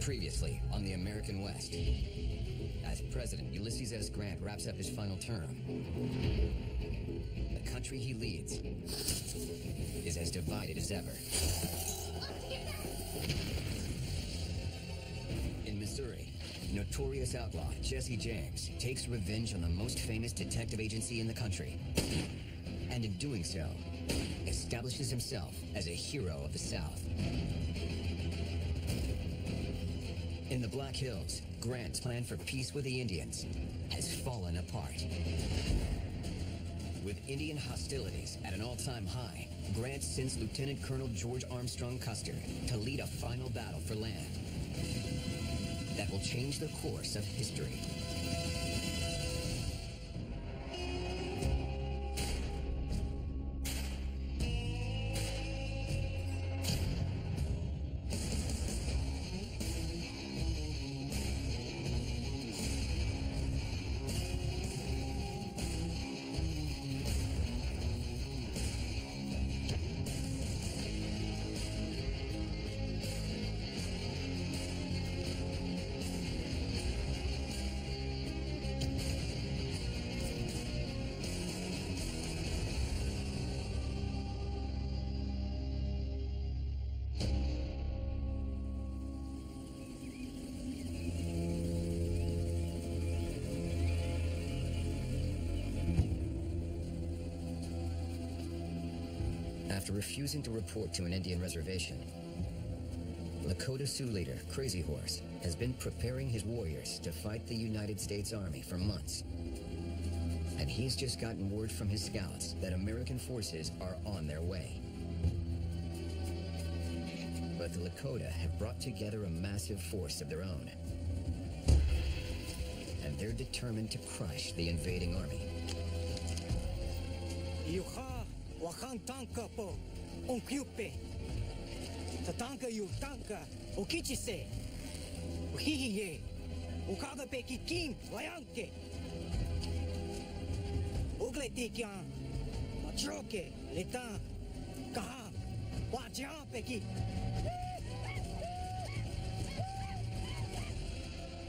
Previously on the American West. As President Ulysses S. Grant wraps up his final term, the country he leads is as divided as ever. In Missouri, notorious outlaw Jesse James takes revenge on the most famous detective agency in the country. And in doing so, establishes himself as a hero of the South. In the Black Hills, Grant's plan for peace with the Indians has fallen apart. With Indian hostilities at an all-time high, Grant sends Lieutenant Colonel George Armstrong Custer to lead a final battle for land that will change the course of history. After refusing to report to an Indian reservation, Lakota Sioux leader Crazy Horse has been preparing his warriors to fight the United States Army for months. And he's just gotten word from his scouts that American forces are on their way. But the Lakota have brought together a massive force of their own. And they're determined to crush the invading army. Wakang tanka po, onkyupe. Tatanka yu tanka, okichise. Ohihiye, okagape kikim, wayanke. Ogletikian, matroke, letan, kaha, wajiapeki.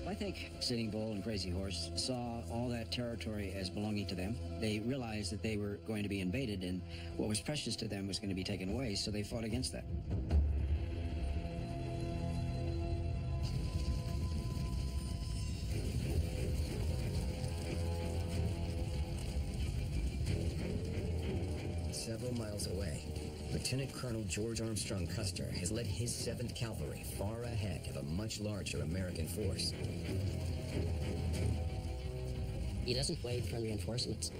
I think Sitting Bull and Crazy Horse saw all that territory as belonging to them. They realized that they were going to be invaded and what was precious to them was going to be taken away, so they fought against that. Several miles away, Lieutenant Colonel George Armstrong Custer has led his 7th Cavalry far ahead of a much larger American force. He doesn't wait for reinforcements.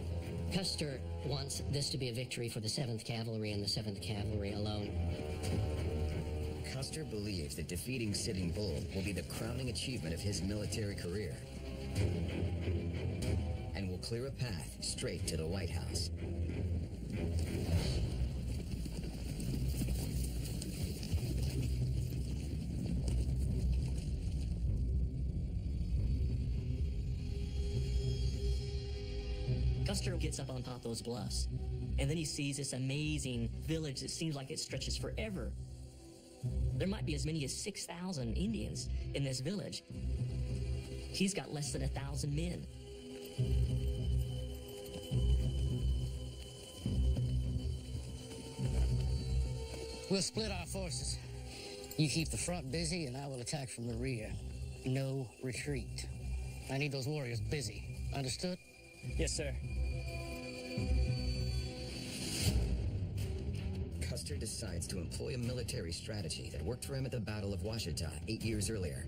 Custer wants this to be a victory for the 7th Cavalry and the 7th Cavalry alone. Custer believes that defeating Sitting Bull will be the crowning achievement of his military career and will clear a path straight to the White House. Custer gets up on top of those bluffs, and then he sees this amazing village that seems like it stretches forever. There might be as many as 6,000 Indians in this village. He's got less than 1,000 men. We'll split our forces. You keep the front busy, and I will attack from the rear. No retreat. I need those warriors busy. Understood? Yes, sir. Custer decides to employ a military strategy that worked for him at the Battle of Washita 8 years earlier.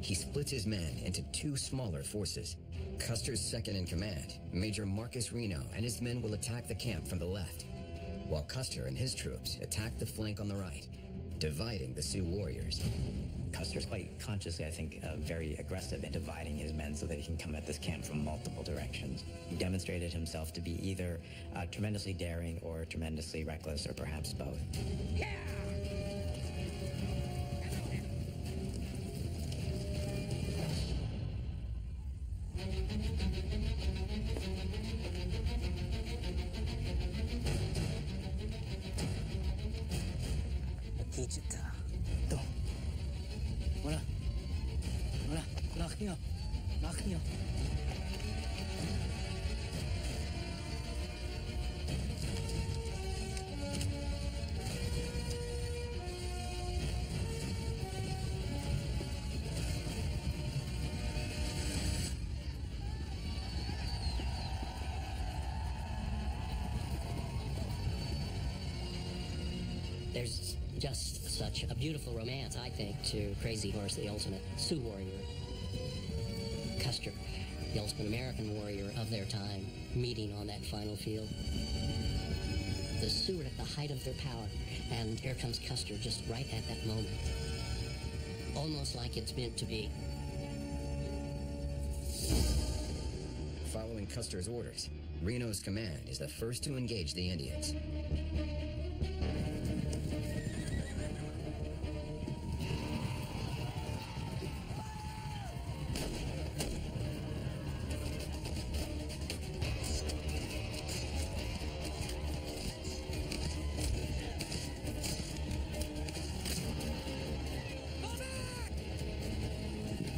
He splits his men into 2 smaller forces. Custer's second in command, Major Marcus Reno, and his men will attack the camp from the left, while Custer and his troops attack the flank on the right, dividing the Sioux warriors. Custer's quite consciously, I think, very aggressive in dividing his men so that he can come at this camp from multiple directions. He demonstrated himself to be either tremendously daring or tremendously reckless, or perhaps both. Yeah! Voilà. Voilà. Lach nio. Lach nio. There's just such a beautiful romance, I think, to Crazy Horse, the ultimate Sioux warrior. Custer, the ultimate American warrior of their time, meeting on that final field. The Sioux are at the height of their power, and here comes Custer just right at that moment. Almost like it's meant to be. Following Custer's orders, Reno's command is the first to engage the Indians.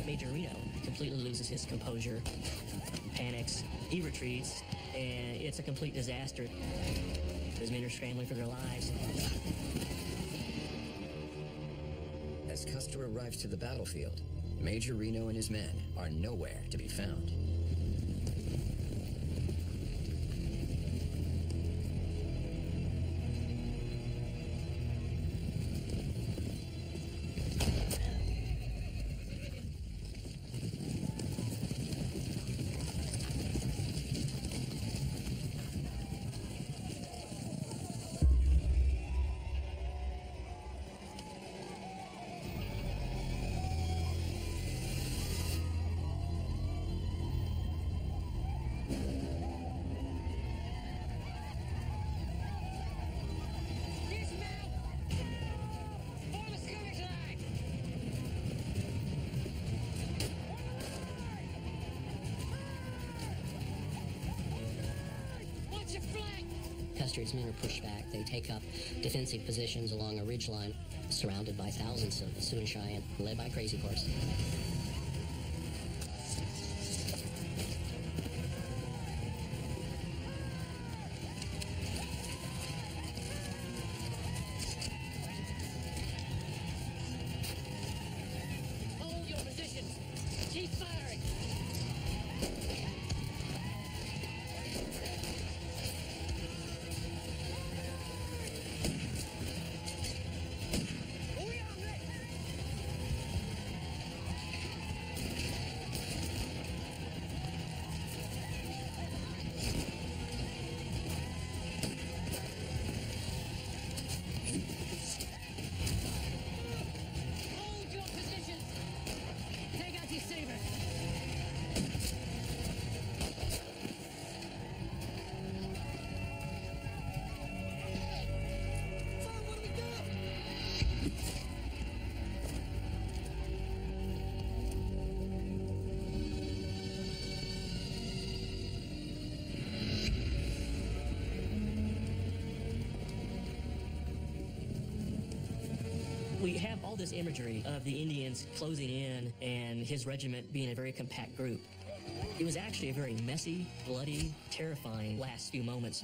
Major Reno completely loses his composure, panics, he retreats, and it's a complete disaster. His men are scrambling for their lives. As Custer arrives to the battlefield, Major Reno and his men are nowhere to be found. Custer's men are pushed back. They take up defensive positions along a ridgeline, surrounded by thousands of Sioux and Cheyenne, led by Crazy Horse. Hold your positions. Keep firing. Hold your positions. Take out your sabers. We have all this imagery of the Indians closing in and his regiment being a very compact group. It was actually a very messy, bloody, terrifying last few moments.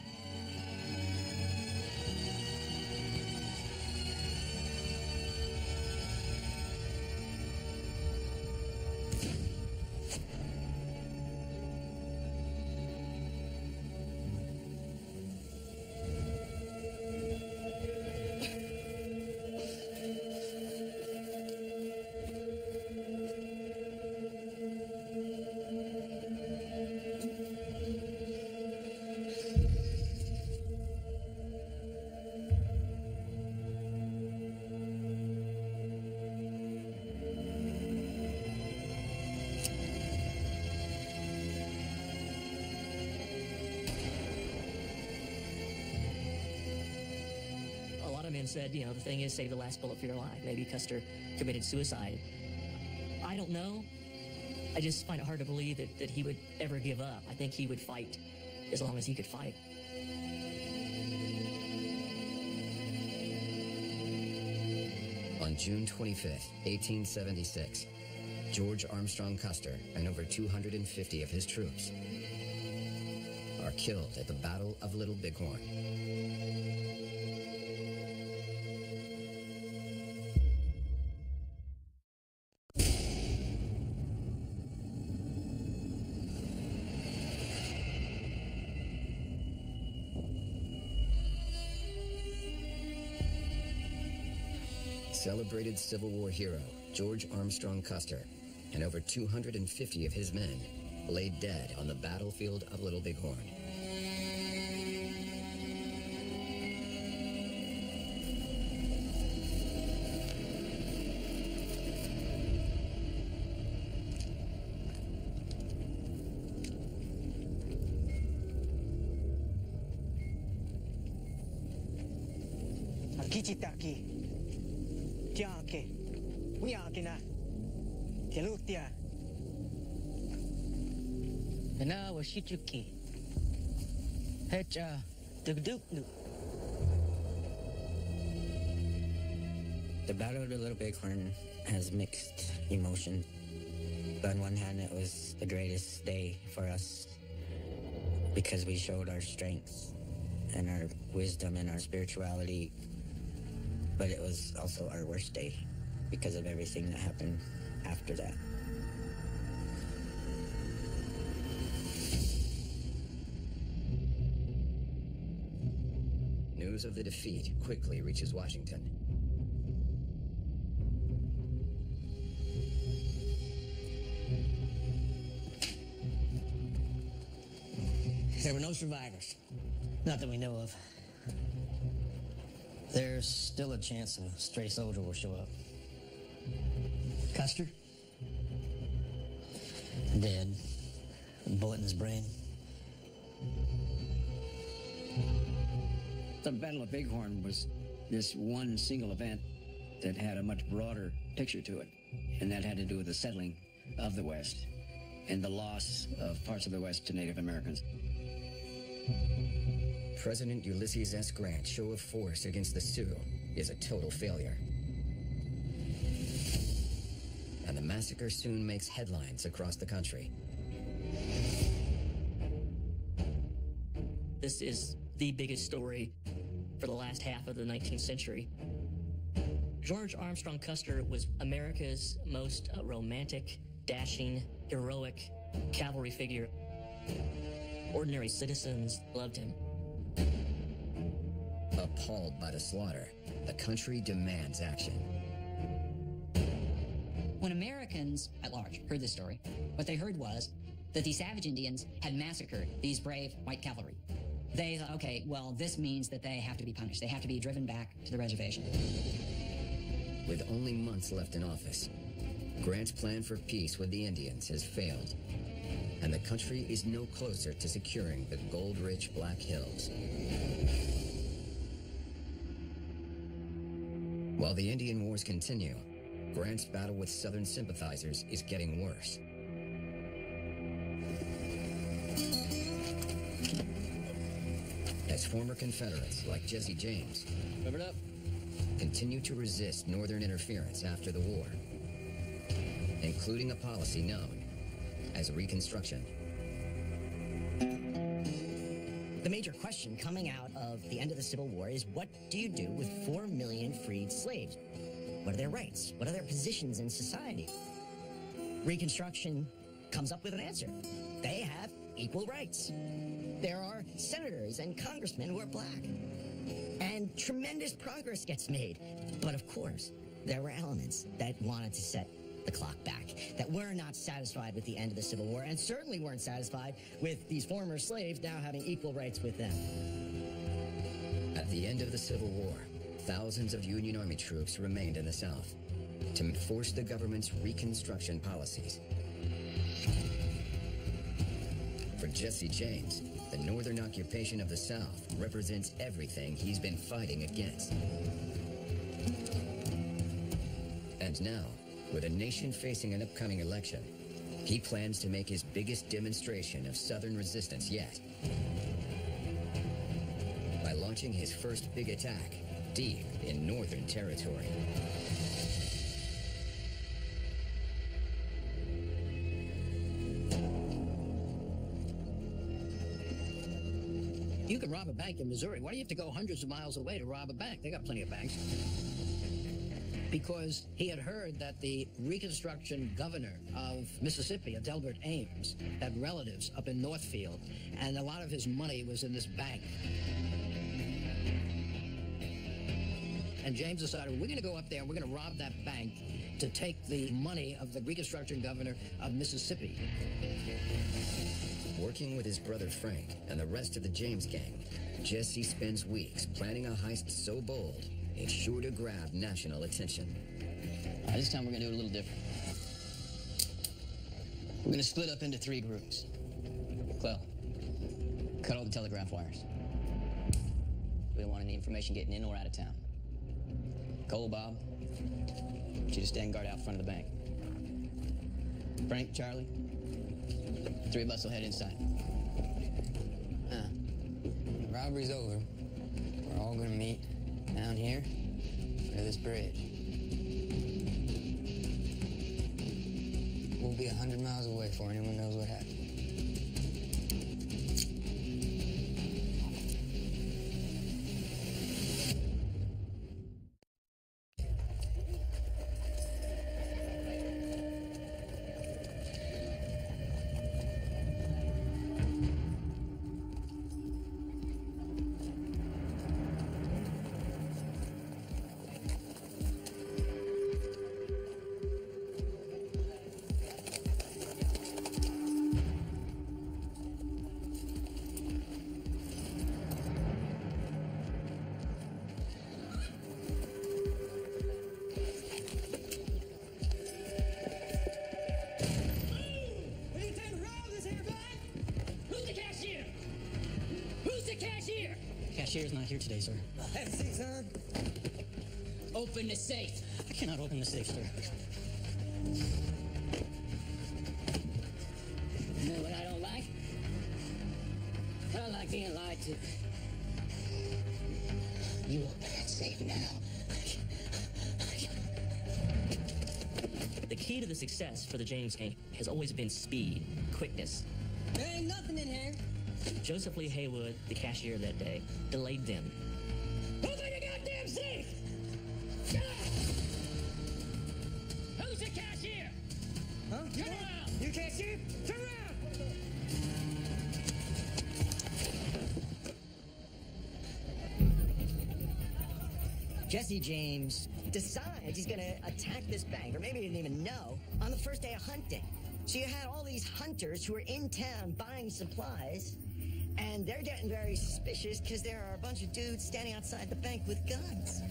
Said, you know, the thing is, save the last bullet for your life. Maybe Custer committed suicide. I don't know. I just find it hard to believe that he would ever give up. I think he would fight as long as he could fight. On June 25th, 1876, George Armstrong Custer and over 250 of his troops are killed at the Battle of Little Bighorn. Celebrated Civil War hero George Armstrong Custer and over 250 of his men laid dead on the battlefield of Little Bighorn. Kichitaki. Tiake. Wiakina. Telutia. Now we're Shituki. Hecha. Dugduknu. The Battle of the Little Bighorn has mixed emotion. On one hand, it was the greatest day for us because we showed our strength and our wisdom and our spirituality. But it was also our worst day because of everything that happened after that. News of the defeat quickly reaches Washington. There were no survivors. Not that we know of. There's still a chance a stray soldier will show up. Custer? Dead. A bullet in his brain. The Battle of Bighorn was this one single event that had a much broader picture to it, and that had to do with the settling of the West and the loss of parts of the West to Native Americans. President Ulysses S. Grant's show of force against the Sioux is a total failure. And the massacre soon makes headlines across the country. This is the biggest story for the last half of the 19th century. George Armstrong Custer was America's most romantic, dashing, heroic cavalry figure. Ordinary citizens loved him. Appalled by the slaughter, the country demands action. When Americans at large heard this story, what they heard was that the savage Indians had massacred these brave white cavalry. They thought, okay, well, this means that they have to be punished. They have to be driven back to the reservation. With only months left in office, Grant's plan for peace with the Indians has failed, and the country is no closer to securing the gold-rich Black Hills. While the Indian Wars continue, Grant's battle with Southern sympathizers is getting worse. As former Confederates like Jesse James continue to resist Northern interference after the war, including a policy known as Reconstruction. The major question coming out of the end of the Civil War is, what do you do with 4 million freed slaves? What are their rights? What are their positions in society? Reconstruction comes up with an answer. They have equal rights. There are senators and congressmen who are black. And tremendous progress gets made. But of course, there were elements that wanted to set the clock back, that were not satisfied with the end of the Civil War, and certainly weren't satisfied with these former slaves now having equal rights with them. At the end of the Civil War, thousands of Union Army troops remained in the South to enforce the government's Reconstruction policies. For Jesse James, the Northern occupation of the South represents everything he's been fighting against. And now, with a nation facing an upcoming election, he plans to make his biggest demonstration of Southern resistance yet by launching his first big attack deep in Northern territory. You can rob a bank in Missouri. Why do you have to go hundreds of miles away to rob a bank? They got plenty of banks. Because he had heard that the Reconstruction governor of Mississippi, Delbert Ames, had relatives up in Northfield, and a lot of his money was in this bank. And James decided, we're going to go up there and we're going to rob that bank to take the money of the Reconstruction governor of Mississippi. Working with his brother Frank and the rest of the James gang, Jesse spends weeks planning a heist so bold, it's sure to grab national attention. This time we're going to do it a little different. We're going to split up into 3 groups. Clell, cut all the telegraph wires. We don't want any information getting in or out of town. Cole, Bob, I want you to stand guard out front of the bank. Frank, Charlie, 3 of us will head inside. Robbery's over. We're all going to meet down here under this bridge. We'll be 100 miles away before anyone knows what happened. Cashier's not here today, sir. Have a seat, son. Open the safe. I cannot open the safe, sir. You know what I don't like? I don't like being lied to. You open that safe now. The key to the success for the James gang has always been speed, quickness. There ain't nothing in here. Joseph Lee Haywood, the cashier that day, delayed them. Open the goddamn safe! Who's the cashier? Huh? Turn around! You cashier? Turn around! Jesse James decides he's going to attack this bank, or maybe he didn't even know, on the first day of hunting. So you had all these hunters who are in town buying supplies, and they're getting very suspicious because there are a bunch of dudes standing outside the bank with guns.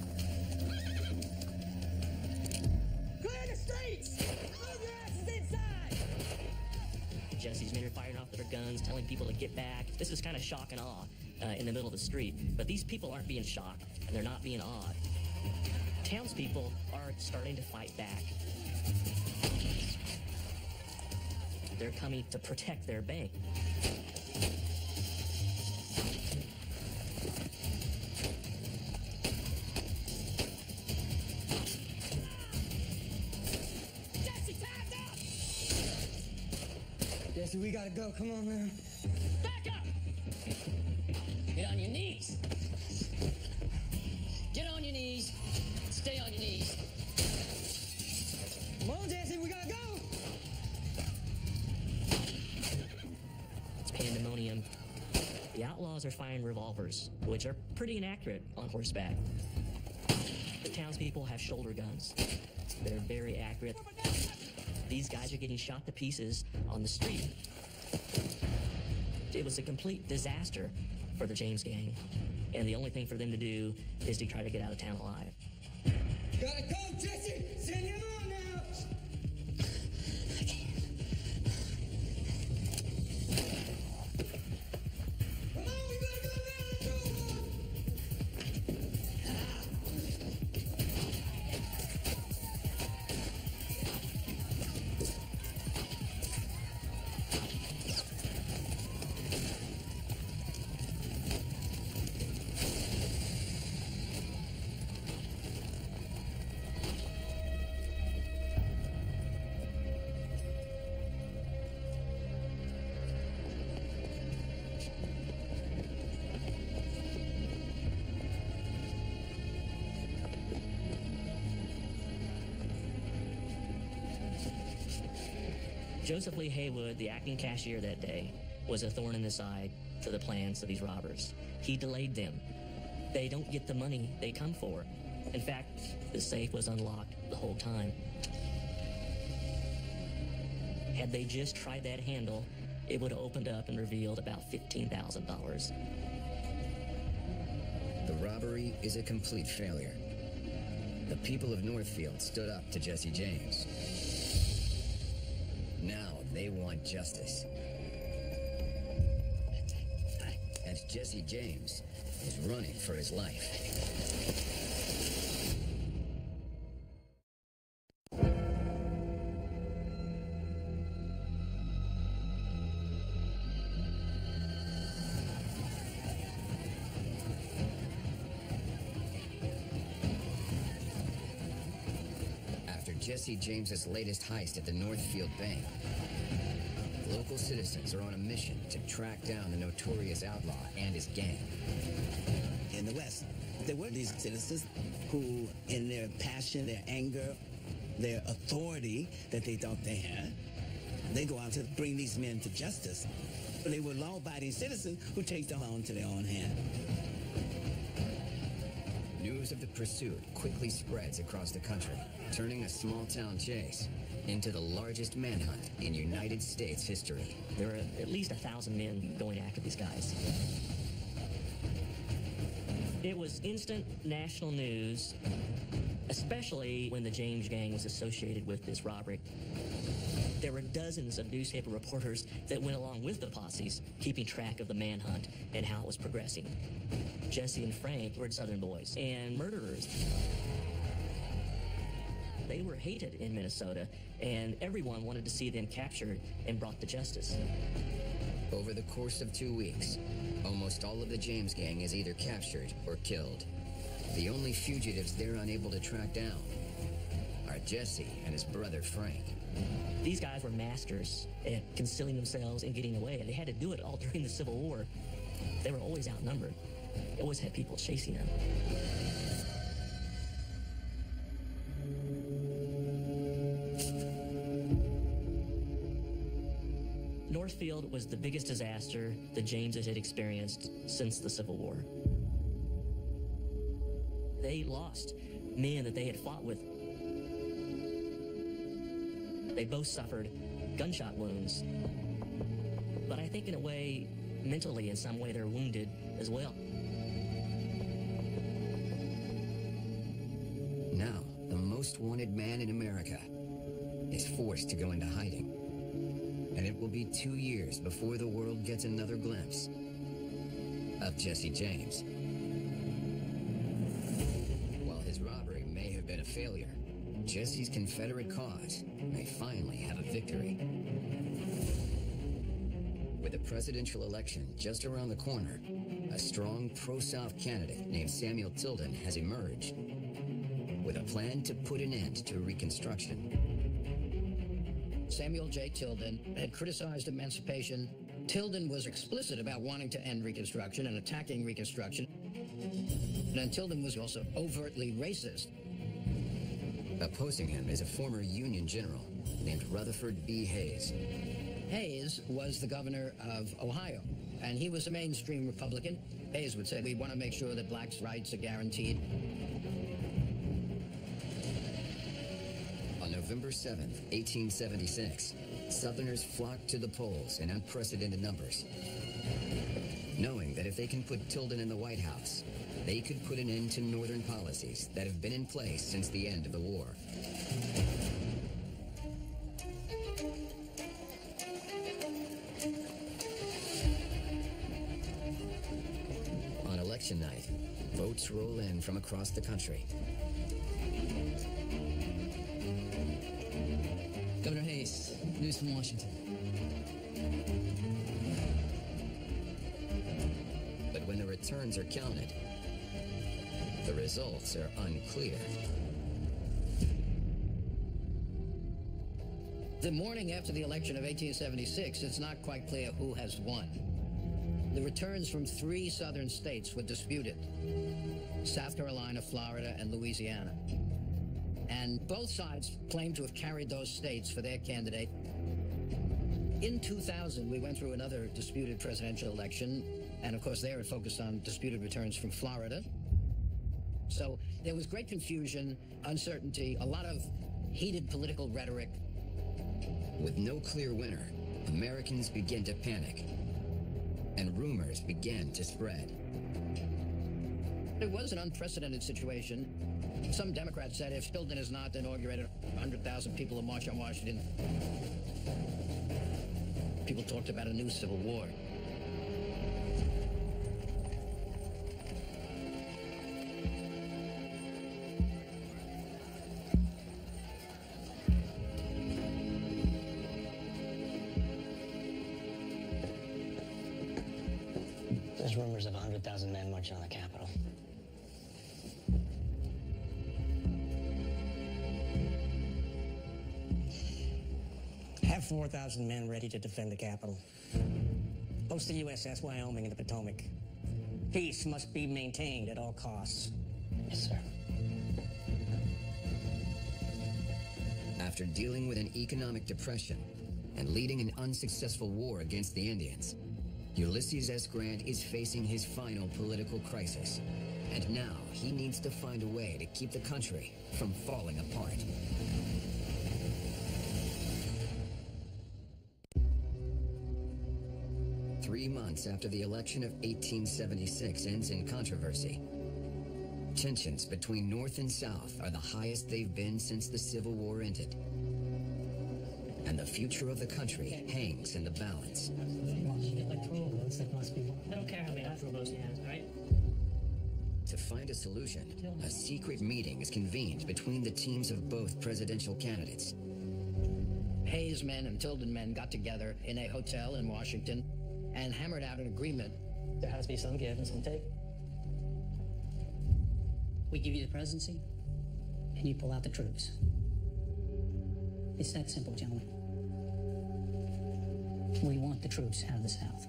Clear the streets! Move your asses inside! Jesse's men are firing off their guns, telling people to get back. This is kind of shock and awe in the middle of the street. But these people aren't being shocked, and they're not being awed. Townspeople are starting to fight back. They're coming to protect their bank. Jesse, we gotta go. Come on now. Back up! Get on your knees. Get on your knees. Stay on your knees. Come on, Jesse, we gotta go. It's pandemonium. The outlaws are firing revolvers, which are pretty inaccurate on horseback. The townspeople have shoulder guns. They're very accurate. These guys are getting shot to pieces on the street. It was a complete disaster for the James gang, and the only thing for them to do is to try to get out of town alive. Gotta go, Jesse! Send him on now! I can't. Come on, we better go now! Let's go! Joseph Lee Haywood, the acting cashier that day, was a thorn in the side to the plans of these robbers. He delayed them. They don't get the money they come for. In fact, the safe was unlocked the whole time. Had they just tried that handle, it would have opened up and revealed about $15,000. The robbery is a complete failure. The people of Northfield stood up to Jesse James. Now they want justice. And Jesse James is running for his life. Jesse James's latest heist at the Northfield Bank, local citizens are on a mission to track down the notorious outlaw and his gang. In the West, there were these citizens who, in their passion, their anger, their authority that they thought they had, they go out to bring these men to justice. They were law-abiding citizens who take the law into their own hand. News of the pursuit quickly spreads across the country, turning a small-town chase into the largest manhunt in United States history. There were at least 1,000 men going after these guys. It was instant national news, especially when the James gang was associated with this robbery. There were dozens of newspaper reporters that went along with the posses, keeping track of the manhunt and how it was progressing. Jesse and Frank were Southern boys and murderers. They were hated in Minnesota, and everyone wanted to see them captured and brought to justice. Over the course of 2 weeks, almost all of the James gang is either captured or killed. The only fugitives they're unable to track down are Jesse and his brother Frank. These guys were masters at concealing themselves and getting away, and they had to do it all during the Civil War. They were always outnumbered. They always had people chasing them. Northfield was the biggest disaster the Jameses had experienced since the Civil War. They lost men that they had fought with. They both suffered gunshot wounds. But I think in a way, mentally in some way, they're wounded as well. Now, the most wanted man in America is forced to go into hiding. And it will be 2 years before the world gets another glimpse of Jesse James. While his robbery may have been a failure, Jesse's Confederate cause may finally have a victory. With the presidential election just around the corner, a strong pro-South candidate named Samuel Tilden has emerged with a plan to put an end to Reconstruction. Samuel J. Tilden had criticized emancipation. Tilden was explicit about wanting to end Reconstruction and attacking Reconstruction. And Tilden was also overtly racist. Opposing him is a former Union general named Rutherford B. Hayes. Hayes was the governor of Ohio, and he was a mainstream Republican. Hayes would say, we want to make sure that blacks' rights are guaranteed. On November 7th, 1876, Southerners flocked to the polls in unprecedented numbers, knowing that if they can put Tilden in the White House, they could put an end to Northern policies that have been in place since the end of the war. On election night, votes roll in from across the country. Governor Hayes, news from Washington. But when the returns are counted, the results are unclear. The morning after the election of 1876, it's not quite clear who has won. The returns from 3 southern states were disputed: South Carolina, Florida, and Louisiana. And both sides claimed to have carried those states for their candidate. In 2000, we went through another disputed presidential election, and of course there it focused on disputed returns from Florida. So there was great confusion, uncertainty, a lot of heated political rhetoric. With no clear winner, Americans began to panic, and rumors began to spread. It was an unprecedented situation. Some Democrats said if Tilden is not inaugurated, 100,000 people will march on Washington. People talked about a new civil war. There's rumors of 100,000 men marching on the Capitol. Have 4,000 men ready to defend the Capitol. Post the USS Wyoming in the Potomac. Peace must be maintained at all costs. Yes, sir. After dealing with an economic depression and leading an unsuccessful war against the Indians, Ulysses S. Grant is facing his final political crisis. And now he needs to find a way to keep the country from falling apart. Three months after the election of 1876 ends in controversy, tensions between North and South are the highest they've been since the Civil War ended. And the future of the country hangs in the balance. I don't care how many afro votes he has, right? To find a solution, a secret meeting is convened between the teams of both presidential candidates. Hayes men and Tilden men got together in a hotel in Washington and hammered out an agreement. There has to be some give and some take. We give you the presidency, and you pull out the troops. It's that simple, gentlemen. We want the troops out of the South.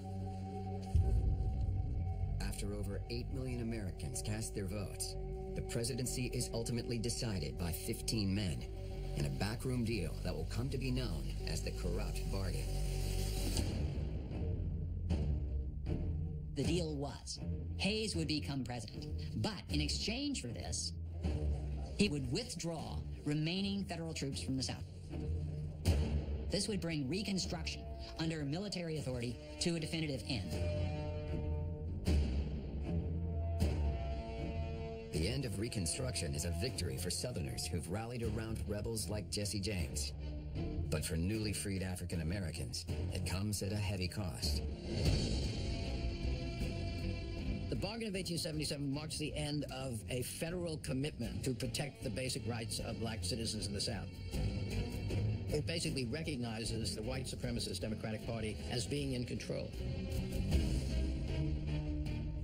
After over 8 million Americans cast their votes, the presidency is ultimately decided by 15 men in a backroom deal that will come to be known as the corrupt bargain. The deal was Hayes would become president, but in exchange for this, he would withdraw remaining federal troops from the South. This would bring Reconstruction under military authority to a definitive end. The end of Reconstruction is a victory for Southerners who've rallied around rebels like Jesse James. But for newly freed African Americans, it comes at a heavy cost. The bargain of 1877 marks the end of a federal commitment to protect the basic rights of black citizens in the South. It basically recognizes the white supremacist Democratic Party as being in control.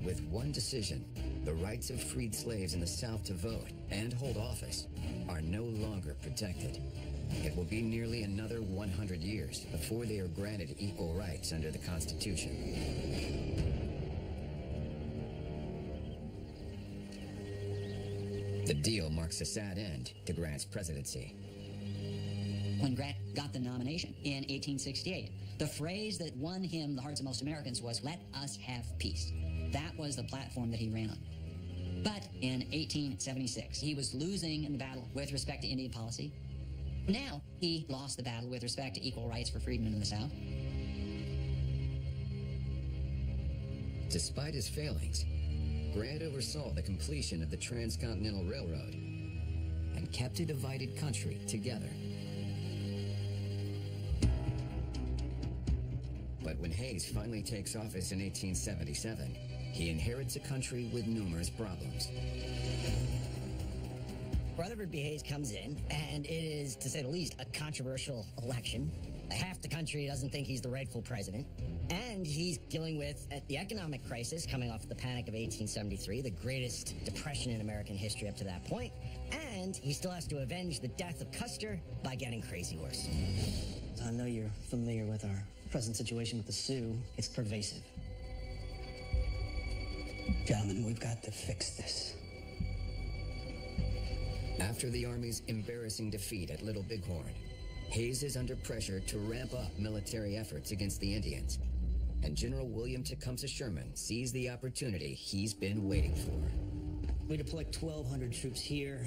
With one decision, the rights of freed slaves in the South to vote and hold office are no longer protected. It will be nearly another 100 years before they are granted equal rights under the Constitution. The deal marks a sad end to Grant's presidency. When Grant got the nomination in 1868, the phrase that won him the hearts of most Americans was, "Let us have peace." That was the platform that he ran on. But in 1876, he was losing in the battle with respect to Indian policy. Now, he lost the battle with respect to equal rights for freedmen in the South. Despite his failings, Grant oversaw the completion of the Transcontinental Railroad and kept a divided country together. But when Hayes finally takes office in 1877, he inherits a country with numerous problems. Rutherford B. Hayes comes in, and it is, to say the least, a controversial election. Half the country doesn't think he's the rightful president. And he's dealing with the economic crisis coming off the Panic of 1873, the greatest depression in American history up to that point. And he still has to avenge the death of Custer by getting Crazy Horse. I know you're familiar with our present situation with the Sioux. It's pervasive. Gentlemen, we've got to fix this. After the Army's embarrassing defeat at Little Bighorn, Hayes is under pressure to ramp up military efforts against the Indians, and General William Tecumseh Sherman sees the opportunity he's been waiting for. We deployed 1,200 troops here,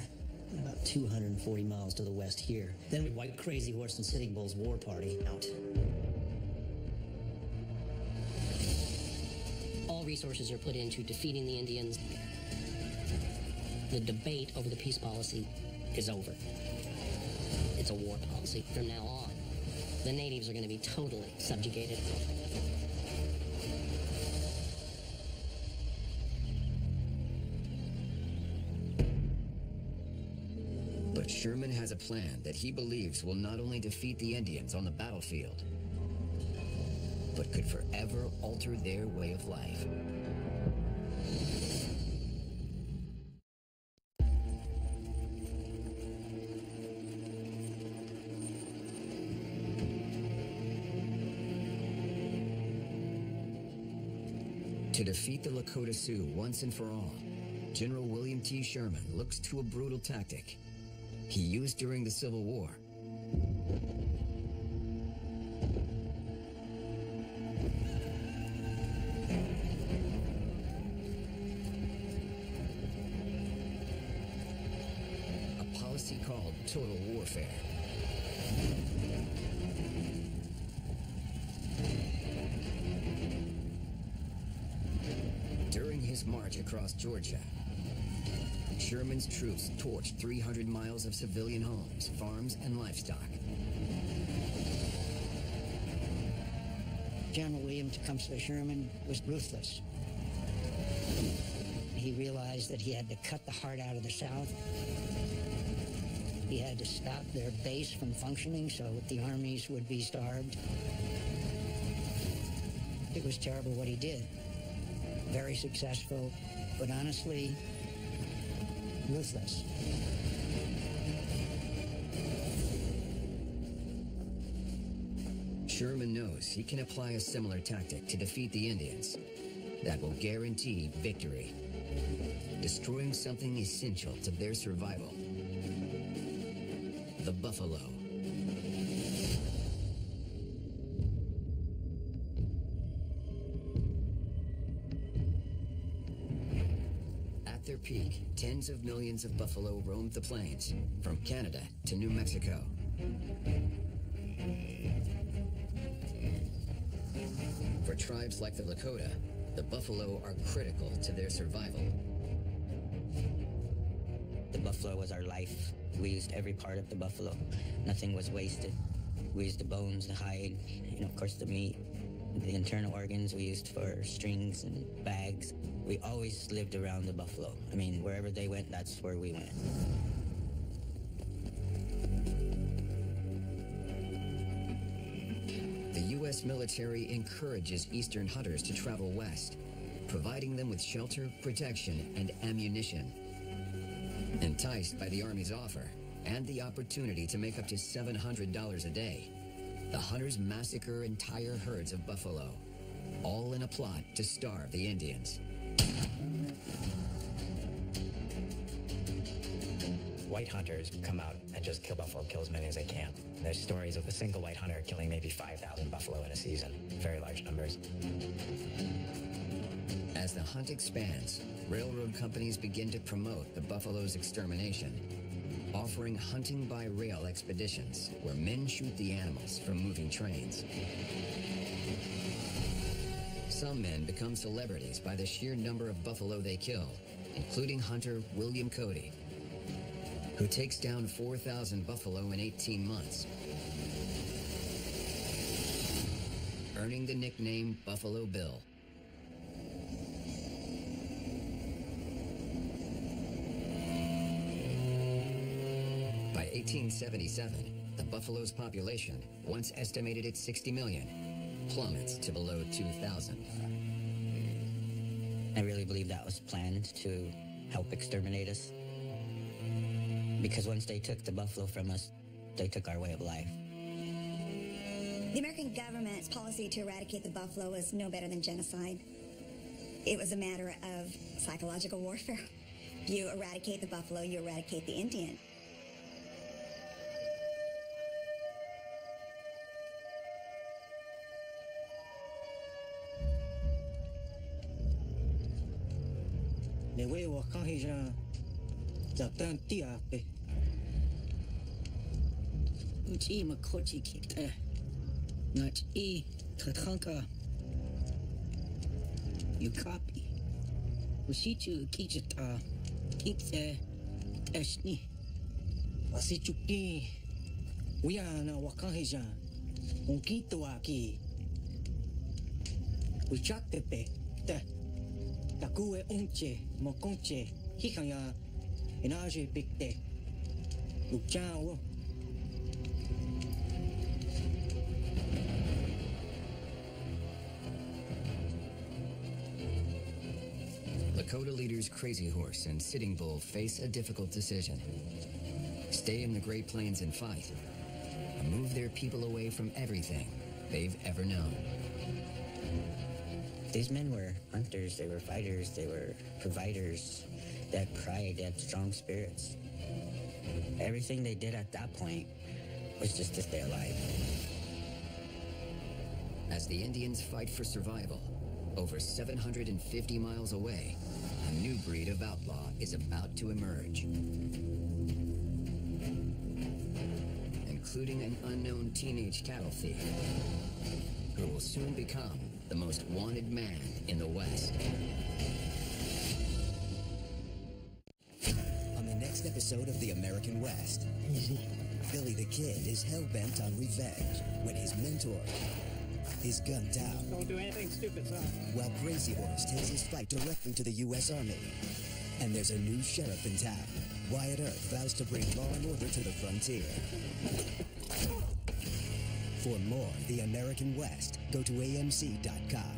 and about 240 miles to the west here. Then we wiped Crazy Horse and Sitting Bull's war party out. All resources are put into defeating the Indians. The debate over the peace policy is over. It's a war policy from now on. The natives are going to be totally subjugated. But Sherman has a plan that he believes will not only defeat the Indians on the battlefield, but could forever alter their way of life. To defeat the Lakota Sioux once and for all, General William T. Sherman looks to a brutal tactic he used during the Civil War. A policy called total warfare. During his march across Georgia, Sherman's troops torched 300 miles of civilian homes, farms, and livestock. General William Tecumseh Sherman was ruthless. He realized that he had to cut the heart out of the South. He had to stop their base from functioning so that the armies would be starved. It was terrible what he did. Very successful, but honestly, ruthless. Sherman knows he can apply a similar tactic to defeat the Indians that will guarantee victory, destroying something essential to their survival: the buffalo. At their peak, tens of millions of buffalo roamed the plains, from Canada to New Mexico. For tribes like the Lakota, the buffalo are critical to their survival. The buffalo was our life. We used every part of the buffalo. Nothing was wasted. We used the bones, the hide, and of course the meat. The internal organs we used for strings and bags. We always lived around the buffalo. I mean, wherever they went, that's where we went. The U.S. military encourages Eastern hunters to travel west, providing them with shelter, protection, and ammunition. Enticed by the Army's offer and the opportunity to make up to $700 a day, the hunters massacre entire herds of buffalo, all in a plot to starve the Indians. White hunters come out and just kill buffalo, kill as many as they can. There's stories of a single white hunter killing maybe 5,000 buffalo in a season. Very large numbers. As the hunt expands, railroad companies begin to promote the buffalo's extermination, offering hunting by rail expeditions where men shoot the animals from moving trains. Some men become celebrities by the sheer number of buffalo they kill, including hunter William Cody, who takes down 4,000 buffalo in 18 months, earning the nickname Buffalo Bill. By 1877, the buffalo's population, once estimated at 60 million, plummets to below 2,000. I really believe that was planned to help exterminate us. Because once they took the buffalo from us, they took our way of life. The American government's policy to eradicate the buffalo was no better than genocide. It was a matter of psychological warfare. You eradicate the buffalo, you eradicate the Indian. Le we wa kan he jan. Za tan ti a pe. Uchi makoti kikte. Not e katranka. You copy. Ushichu kijata. Kikte. Eshni. Asichu ki. Uya na wa kan he jan. Un kito aki. Uchakte pe. Te. Takue unche. Mokonche. Hikanya. Enaje pikte. Lukchao. Lakota leaders Crazy Horse and Sitting Bull face a difficult decision. Stay in the Great Plains and fight, or move their people away from everything they've ever known. These men were hunters, they were fighters, they were providers. They had pride, they had strong spirits. Everything they did at that point was just to stay alive. As the Indians fight for survival, over 750 miles away, a new breed of outlaw is about to emerge. Including an unknown teenage cattle thief, who will soon become the most wanted man in the West. On the next episode of The American West, Billy the Kid is hell-bent on revenge when his mentor is gunned down. Don't do anything stupid, son. While Crazy Horse takes his fight directly to the U.S. Army. And there's a new sheriff in town. Wyatt Earp vows to bring law and order to the frontier. For more The American West, go to amc.com.